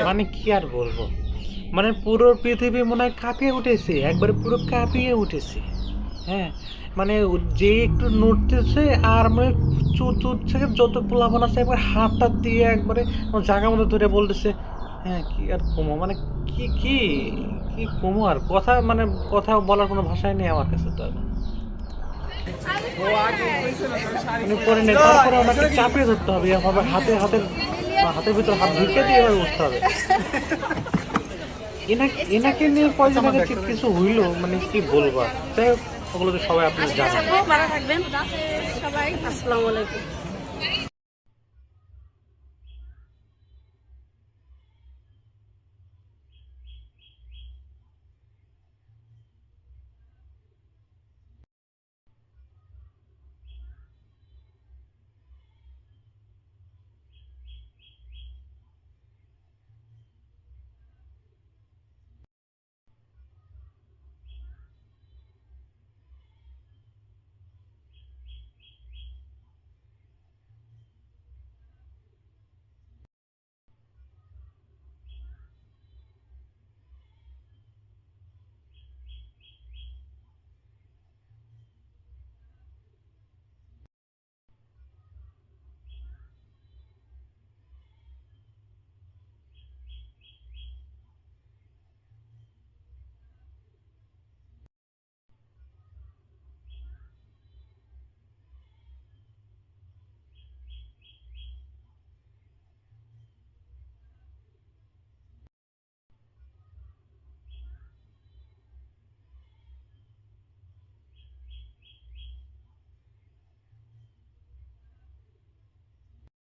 মানে কি আর বলবো, মানে পুরো পৃথিবী মনে হয় কাঁপিয়ে উঠেছে, একবারে পুরো কাঁপিয়ে উঠেছে। হ্যাঁ, মানে যে একটু নড়তেছে আর মানে চুর চুর থেকে যত পোলাপান আছে একবার হাতটা দিয়ে একবারে জায়গা মতো ধরে বলতেছে। হ্যাঁ, কি আর কমো, মানে কি কি কি কমো আর কথা, মানে কথা বলার কোনো ভাষাই নেই আমার কাছে তো এখন। মানে পরে নেই, তারপরে ওনাকে চাপিয়ে ধরতে হবে, এভাবে হাতের ভিতর হাত ঢুকে দিয়ে এভাবে বসতে হবে। এনাকে নিয়ে কয়দিন আগে কিছু হইলো, মানে কি বলবো আর। যাই হোক, ওগুলো তো সবাই আপনি জানেন। ভালো থাকবেন সবাই। আসসালামু আলাইকুম।